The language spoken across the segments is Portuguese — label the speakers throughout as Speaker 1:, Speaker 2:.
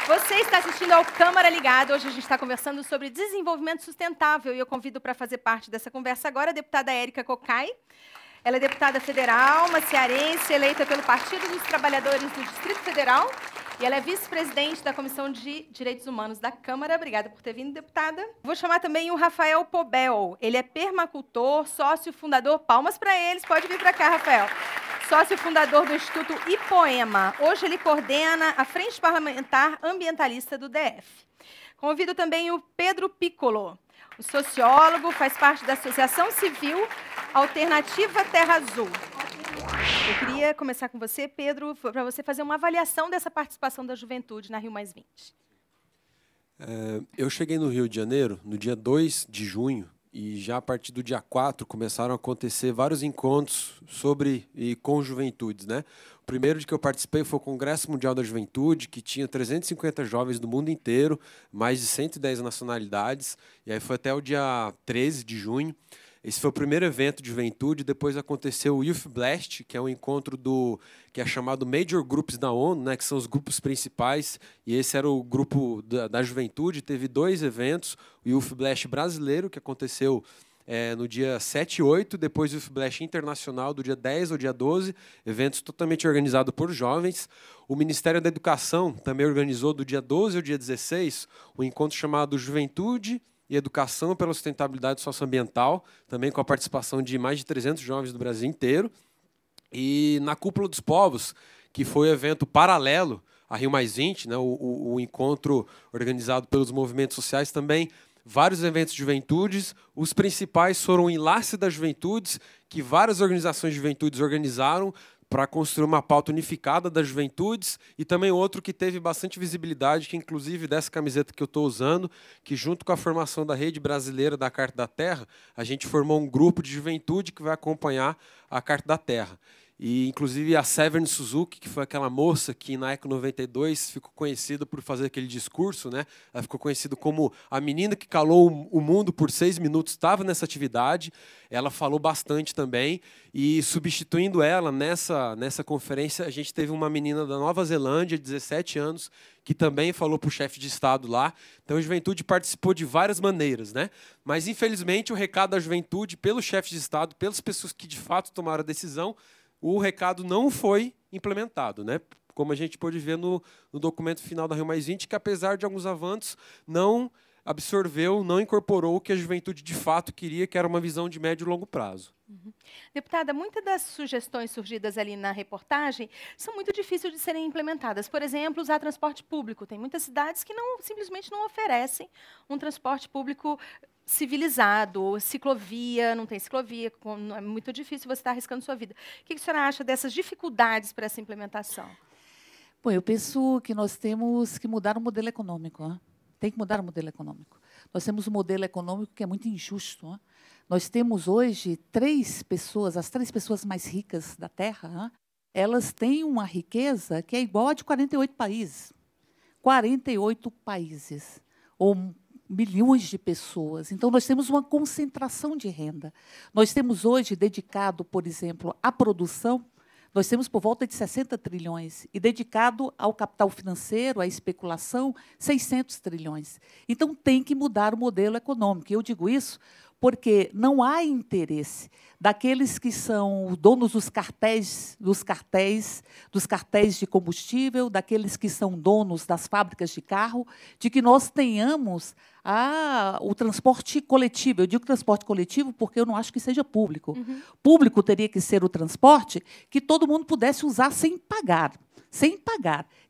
Speaker 1: Você está assistindo ao Câmara Ligada. Hoje a gente está conversando sobre desenvolvimento sustentável e eu convido para fazer parte dessa conversa agora a deputada Érica Cocai. Ela é deputada federal, uma cearense, eleita pelo Partido dos Trabalhadores do Distrito Federal e ela é vice-presidente da Comissão de Direitos Humanos da Câmara. Obrigada por ter vindo, deputada. Vou chamar também o Rafael Pobel. Ele é permacultor, sócio fundador. Palmas para eles. Pode vir para cá, Rafael. Sócio fundador do Instituto Ipoema. Hoje ele coordena a Frente Parlamentar Ambientalista do DF. Convido também o Pedro Piccolo, o sociólogo, faz parte da Associação Civil Alternativa Terra Azul. Eu queria começar com você, Pedro, para você fazer uma avaliação dessa participação da juventude na Rio+20.
Speaker 2: Eu cheguei no Rio de Janeiro no dia 2 de junho, e já a partir do dia 4 começaram a acontecer vários encontros sobre e com juventudes, né? O primeiro de que eu participei foi o Congresso Mundial da Juventude, que tinha 350 jovens do mundo inteiro, mais de 110 nacionalidades, e aí foi até o dia 13 de junho. Esse foi o primeiro evento de juventude. Depois aconteceu o Youth Blast, que é um encontro que é chamado Major Groups da ONU, né, que são os grupos principais, e esse era o grupo da juventude. Teve 2 eventos, o Youth Blast brasileiro, que aconteceu no dia 7 e 8, depois o Youth Blast internacional, do dia 10 ao dia 12, eventos totalmente organizados por jovens. O Ministério da Educação também organizou, do dia 12 ao dia 16, um encontro chamado Juventude e Educação pela Sustentabilidade Socioambiental, também com a participação de mais de 300 jovens do Brasil inteiro. E na Cúpula dos Povos, que foi um evento paralelo à Rio+20, né, o encontro organizado pelos movimentos sociais também, vários eventos de juventudes. Os principais foram o Enlace das Juventudes, que várias organizações de juventudes organizaram para construir uma pauta unificada das juventudes, e também outro que teve bastante visibilidade, que inclusive dessa camiseta que eu estou usando, que junto com a formação da Rede Brasileira da Carta da Terra, a gente formou um grupo de juventude que vai acompanhar a Carta da Terra. E, inclusive, a Severn Suzuki, que foi aquela moça que, na Eco 92, ficou conhecida por fazer aquele discurso, né? Ela ficou conhecida como a menina que calou o mundo por 6 minutos, estava nessa atividade. Ela falou bastante também. E, substituindo ela, nessa conferência, a gente teve uma menina da Nova Zelândia, de 17 anos, que também falou para o chefe de Estado lá. Então, a juventude participou de várias maneiras, né? Mas, infelizmente, o recado da juventude, pelo chefe de Estado, pelas pessoas que, de fato, tomaram a decisão, o recado não foi implementado, né? Como a gente pôde ver no documento final da Rio+20, que, apesar de alguns avanços, não absorveu, não incorporou o que a juventude de fato queria, que era uma visão de médio e longo prazo.
Speaker 1: Uhum. Deputada, muitas das sugestões surgidas ali na reportagem são muito difíceis de serem implementadas. Por exemplo, usar transporte público. Tem muitas cidades que simplesmente não oferecem um transporte público civilizado, ciclovia, não tem ciclovia, é muito difícil você estar arriscando sua vida. O que a senhora acha dessas dificuldades para essa implementação?
Speaker 3: Bom, eu penso que nós temos que mudar o modelo econômico. Né? Tem que mudar o modelo econômico. Nós temos um modelo econômico que é muito injusto. Né? Nós temos hoje 3 pessoas, as 3 pessoas mais ricas da Terra, né? Elas têm uma riqueza que é igual a de 48 países. 48 países, ou milhões de pessoas. Então, nós temos uma concentração de renda. Nós temos hoje dedicado, por exemplo, à produção, nós temos por volta de 60 trilhões, e dedicado ao capital financeiro, à especulação, 600 trilhões. Então, tem que mudar o modelo econômico. E eu digo isso porque não há interesse daqueles que são donos dos cartéis de combustível, daqueles que são donos das fábricas de carro, de que nós tenhamos o transporte coletivo. Eu digo transporte coletivo porque eu não acho que seja público.
Speaker 1: Uhum.
Speaker 3: Público teria que ser o transporte que todo mundo pudesse usar sem pagar,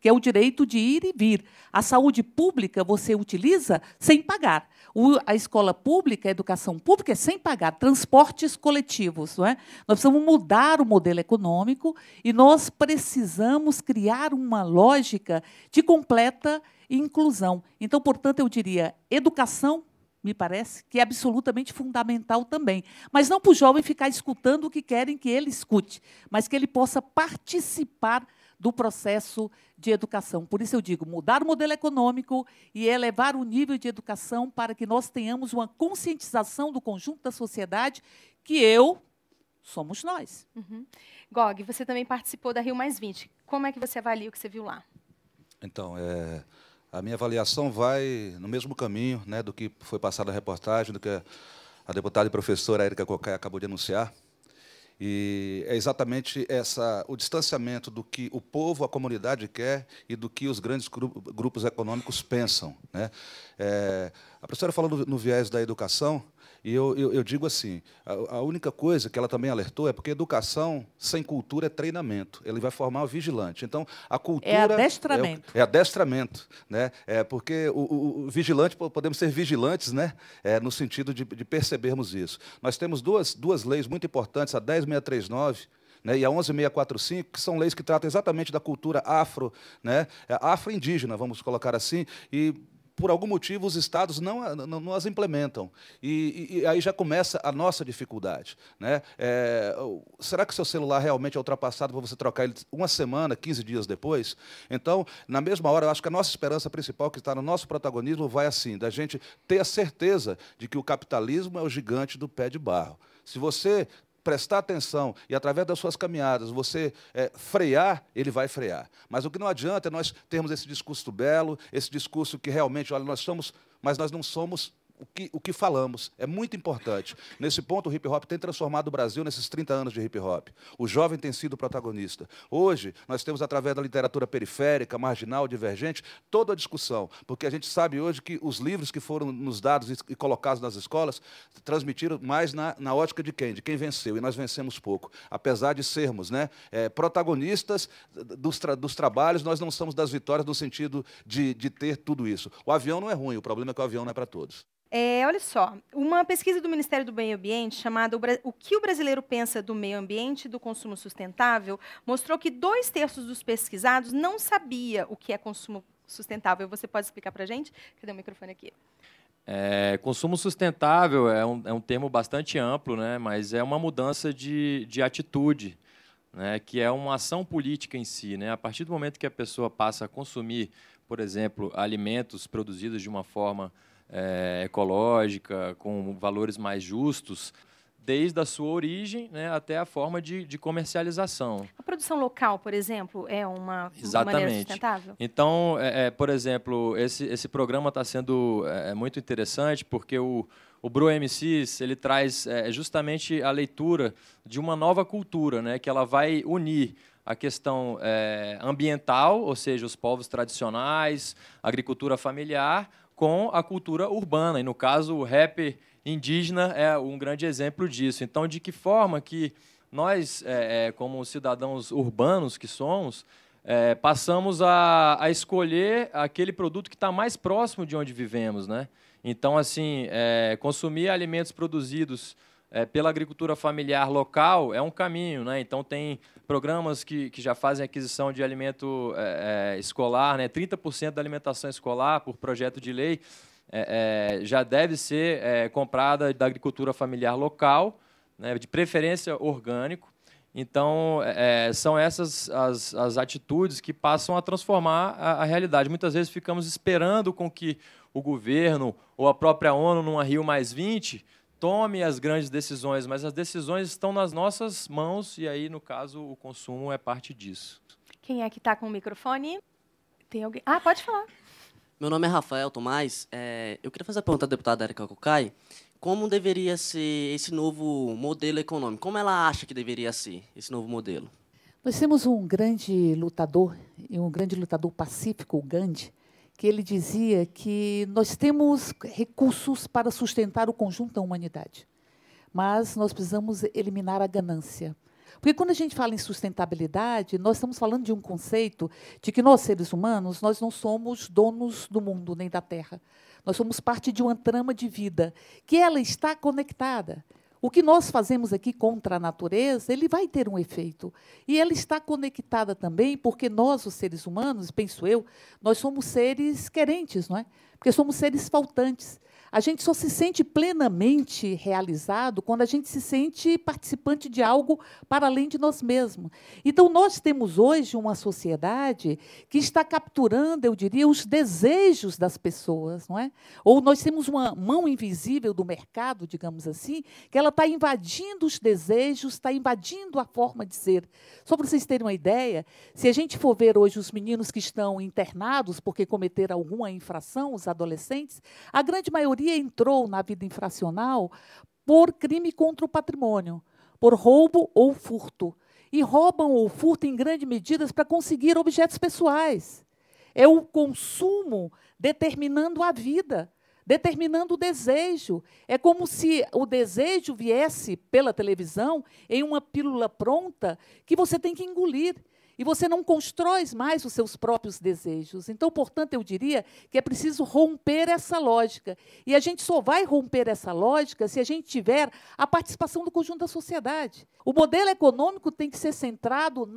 Speaker 3: que é o direito de ir e vir. A saúde pública você utiliza sem pagar. A escola pública, a educação pública é sem pagar. Transportes coletivos. Não é? Nós precisamos mudar o modelo econômico e nós precisamos criar uma lógica de completa inclusão. Então, portanto, eu diria educação, me parece, que é absolutamente fundamental também. Mas não para o jovem ficar escutando o que querem que ele escute, mas que ele possa participar do processo de educação. Por isso eu digo, mudar o modelo econômico e elevar o nível de educação para que nós tenhamos uma conscientização do conjunto da sociedade, que somos nós.
Speaker 1: Uhum. Gog, você também participou da Rio+20. Como é que você avalia o que você viu lá?
Speaker 4: Então, A minha avaliação vai no mesmo caminho, né, do que foi passado na reportagem, do que a deputada e professora Érica Cocai acabou de anunciar. E é exatamente o distanciamento do que o povo, a comunidade quer e do que os grandes grupos econômicos pensam, né? A professora falou no viés da educação, e eu digo assim, a única coisa que ela também alertou é porque educação sem cultura é treinamento. Ele vai formar o vigilante. Então, a cultura...
Speaker 3: É adestramento.
Speaker 4: É adestramento, né? Porque o vigilante, podemos ser vigilantes, né? No sentido de percebermos isso. Nós temos duas leis muito importantes, a 10.639, né, e a 11.645, que são leis que tratam exatamente da cultura afro, né? Afro-indígena, vamos colocar assim, e por algum motivo, os estados não as implementam. E aí já começa a nossa dificuldade, né? Será que seu celular realmente é ultrapassado para você trocar ele uma semana, 15 dias depois? Então, na mesma hora, eu acho que a nossa esperança principal, que está no nosso protagonismo, vai assim, da gente ter a certeza de que o capitalismo é o gigante do pé de barro. Se você prestar atenção e, através das suas caminhadas, você frear, ele vai frear. Mas o que não adianta é nós termos esse discurso belo, esse discurso que realmente, olha, nós somos, mas nós não somos o que falamos. É muito importante. Nesse ponto, o hip-hop tem transformado o Brasil nesses 30 anos de hip-hop. O jovem tem sido o protagonista. Hoje, nós temos, através da literatura periférica, marginal, divergente, toda a discussão, porque a gente sabe hoje que os livros que foram nos dados e colocados nas escolas transmitiram mais na ótica de quem? De quem venceu, e nós vencemos pouco. Apesar de sermos, né, protagonistas dos trabalhos, nós não somos das vitórias no sentido de ter tudo isso. O avião não é ruim, o problema é que o avião não é para todos.
Speaker 1: Olha só, uma pesquisa do Ministério do Meio Ambiente, chamada O que o brasileiro pensa do meio ambiente e do consumo sustentável, mostrou que 2/3 dos pesquisados não sabia o que é consumo sustentável. Você pode explicar para a gente? Cadê o microfone aqui?
Speaker 5: Consumo sustentável é um termo bastante amplo, né, mas é uma mudança de atitude, né, que é uma ação política em si, né? A partir do momento que a pessoa passa a consumir, por exemplo, alimentos produzidos de uma forma ecológica, com valores mais justos, desde a sua origem, né, até a forma de comercialização.
Speaker 1: A produção local, por exemplo, é uma maneira sustentável?
Speaker 5: Então, por exemplo, esse programa está sendo muito interessante porque o Bro MCs ele traz justamente a leitura de uma nova cultura, né, que ela vai unir a questão ambiental, ou seja, os povos tradicionais, a agricultura familiar, com a cultura urbana. E, no caso, o rap indígena é um grande exemplo disso. Então, de que forma que nós, como cidadãos urbanos que somos, passamos a escolher aquele produto que está mais próximo de onde vivemos, né? Então, assim, consumir alimentos produzidos pela agricultura familiar local é um caminho, né? Então, tem programas que já fazem aquisição de alimento escolar, né? 30% da alimentação escolar, por projeto de lei, já deve ser comprada da agricultura familiar local, né? De preferência orgânico. Então, são essas as atitudes que passam a transformar a realidade. Muitas vezes ficamos esperando com que o governo ou a própria ONU, numa Rio+20, tome as grandes decisões, mas as decisões estão nas nossas mãos e aí, no caso, o consumo é parte disso.
Speaker 1: Quem é que está com o microfone? Tem alguém? Ah, pode falar.
Speaker 6: Meu nome é Rafael Tomás. Eu queria fazer a pergunta à deputada Érica Cocai. Como deveria ser esse novo modelo econômico? Como ela acha que deveria ser esse novo modelo?
Speaker 3: Nós temos um grande lutador pacífico, o Gandhi, que ele dizia que nós temos recursos para sustentar o conjunto da humanidade, mas nós precisamos eliminar a ganância. Porque quando a gente fala em sustentabilidade, nós estamos falando de um conceito de que nós, seres humanos, nós não somos donos do mundo nem da Terra. Nós somos parte de uma trama de vida, que ela está conectada. O que nós fazemos aqui contra a natureza, ele vai ter um efeito. E ela está conectada também porque nós, os seres humanos, penso eu, nós somos seres querentes, não é? Porque somos seres faltantes. A gente só se sente plenamente realizado quando a gente se sente participante de algo para além de nós mesmos. Então, nós temos hoje uma sociedade que está capturando, eu diria, os desejos das pessoas, não é? Ou nós temos uma mão invisível do mercado, digamos assim, que ela está invadindo os desejos, está invadindo a forma de ser. Só para vocês terem uma ideia, se a gente for ver hoje os meninos que estão internados porque cometeram alguma infração, os adolescentes, a grande maioria entrou na vida infracional por crime contra o patrimônio, por roubo ou furto. E roubam ou furtam em grande medida para conseguir objetos pessoais. É o consumo determinando a vida, determinando o desejo. É como se o desejo viesse pela televisão em uma pílula pronta que você tem que engolir. E você não constrói mais os seus próprios desejos. Então, portanto, eu diria que é preciso romper essa lógica. E a gente só vai romper essa lógica se a gente tiver a participação do conjunto da sociedade. O modelo econômico tem que ser centrado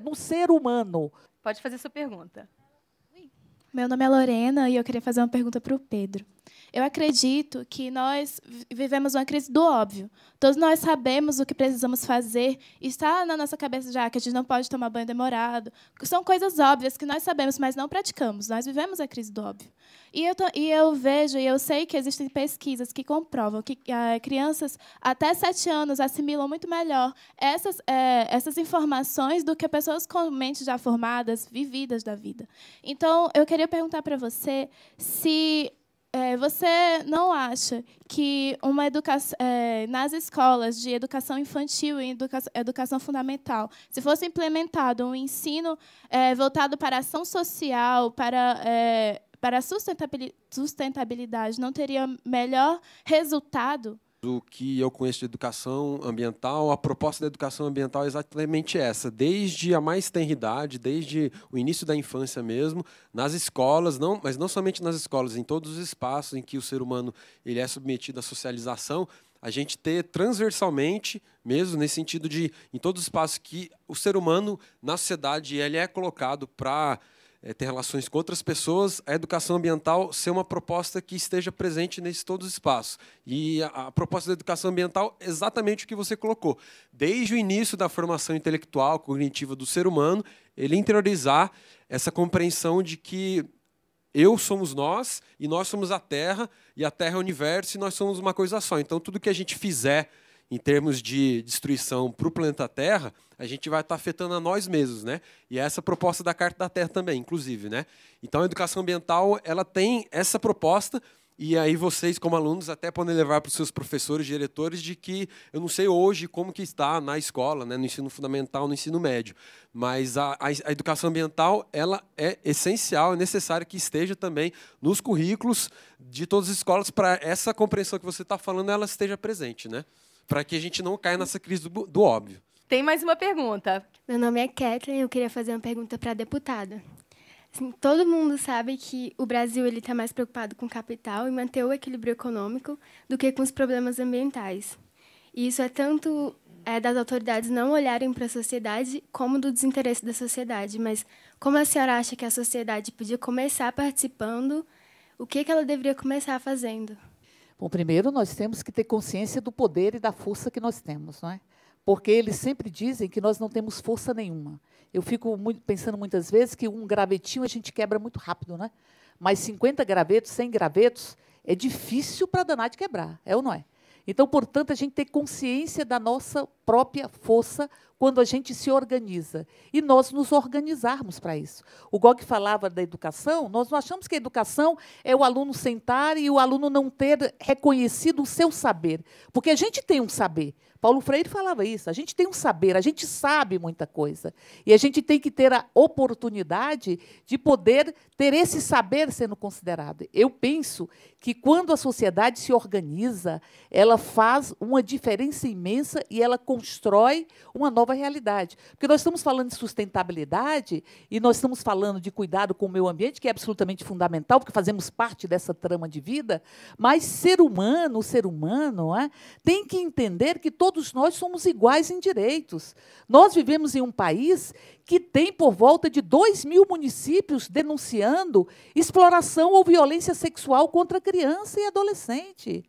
Speaker 3: no ser humano.
Speaker 1: Pode fazer sua pergunta.
Speaker 7: Meu nome é Lorena e eu queria fazer uma pergunta para o Pedro. Eu acredito que nós vivemos uma crise do óbvio. Todos nós sabemos o que precisamos fazer. Está na nossa cabeça já que a gente não pode tomar banho demorado. São coisas óbvias que nós sabemos, mas não praticamos. Nós vivemos a crise do óbvio. E eu vejo e eu sei que existem pesquisas que comprovam que crianças até 7 anos assimilam muito melhor essas informações do que pessoas com mentes já formadas, vividas da vida. Então, eu queria perguntar para você se você não acha que uma educação nas escolas de educação infantil e educação fundamental, se fosse implementado um ensino voltado para a ação social, para a sustentabilidade, não teria melhor resultado?
Speaker 2: O que eu conheço de educação ambiental, a proposta da educação ambiental é exatamente essa. Desde a mais tenra idade, desde o início da infância mesmo, nas escolas, mas não somente nas escolas, em todos os espaços em que o ser humano ele é submetido à socialização, a gente ter transversalmente, mesmo nesse sentido de, em todos os espaços que o ser humano, na sociedade, ele é colocado para ter relações com outras pessoas, a educação ambiental ser uma proposta que esteja presente nesses todos os espaços. E a proposta da educação ambiental é exatamente o que você colocou. Desde o início da formação intelectual, cognitiva do ser humano, ele interiorizar essa compreensão de que eu somos nós, e nós somos a Terra, e a Terra é o universo, e nós somos uma coisa só. Então, tudo que a gente fizer em termos de destruição para o planeta Terra, a gente vai estar afetando a nós mesmos, né? E é essa a proposta da Carta da Terra também, inclusive, né? Então, a educação ambiental ela tem essa proposta, e aí vocês, como alunos, até podem levar para os seus professores, diretores, de que eu não sei hoje como que está na escola, né, no ensino fundamental, no ensino médio, mas a educação ambiental ela é essencial, é necessário que esteja também nos currículos de todas as escolas para essa compreensão que você está falando, ela esteja presente, né? Para que a gente não caia nessa crise do óbvio.
Speaker 1: Tem mais uma pergunta.
Speaker 8: Meu nome é Kathleen, eu queria fazer uma pergunta para a deputada. Assim, todo mundo sabe que o Brasil está mais preocupado com o capital e manter o equilíbrio econômico do que com os problemas ambientais. E isso é tanto das autoridades não olharem para a sociedade como do desinteresse da sociedade. Mas como a senhora acha que a sociedade podia começar participando, o que ela deveria começar fazendo?
Speaker 3: Bom, primeiro nós temos que ter consciência do poder e da força que nós temos, não é? Porque eles sempre dizem que nós não temos força nenhuma. Eu fico pensando muitas vezes que um gravetinho a gente quebra muito rápido, né? Mas 50 gravetos, 100 gravetos, é difícil para danar de quebrar, é ou não é? Então, portanto, a gente tem consciência da nossa própria força quando a gente se organiza. E nós nos organizarmos para isso. O Gog falava da educação, nós não achamos que a educação é o aluno sentar e o aluno não ter reconhecido o seu saber. Porque a gente tem um saber. Paulo Freire falava isso, a gente tem um saber, a gente sabe muita coisa. E a gente tem que ter a oportunidade de poder ter esse saber sendo considerado. Eu penso que quando a sociedade se organiza, ela faz uma diferença imensa e ela constrói uma nova realidade. Porque nós estamos falando de sustentabilidade e nós estamos falando de cuidado com o meio ambiente, que é absolutamente fundamental, porque fazemos parte dessa trama de vida, mas o ser humano tem que entender que todos nós somos iguais em direitos. Nós vivemos em um país que tem por volta de 2.000 municípios denunciando exploração ou violência sexual contra criança e adolescente.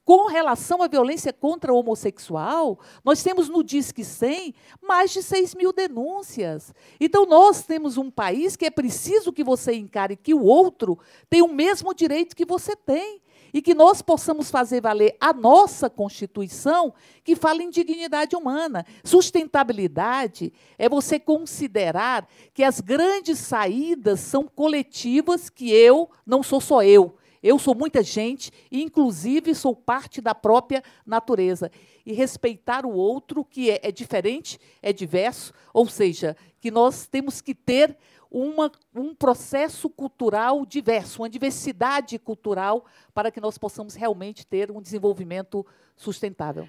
Speaker 3: Com relação à violência contra o homossexual, nós temos no Disque 100 mais de 6.000 denúncias. Então, nós temos um país que é preciso que você encare que o outro tem o mesmo direito que você tem e que nós possamos fazer valer a nossa Constituição, que fala em dignidade humana. Sustentabilidade é você considerar que as grandes saídas são coletivas, que eu não sou só eu. Eu sou muita gente e, inclusive, sou parte da própria natureza. E respeitar o outro, que é diferente, é diverso, ou seja, que nós temos que ter um processo cultural diverso, uma diversidade cultural, para que nós possamos realmente ter um desenvolvimento sustentável.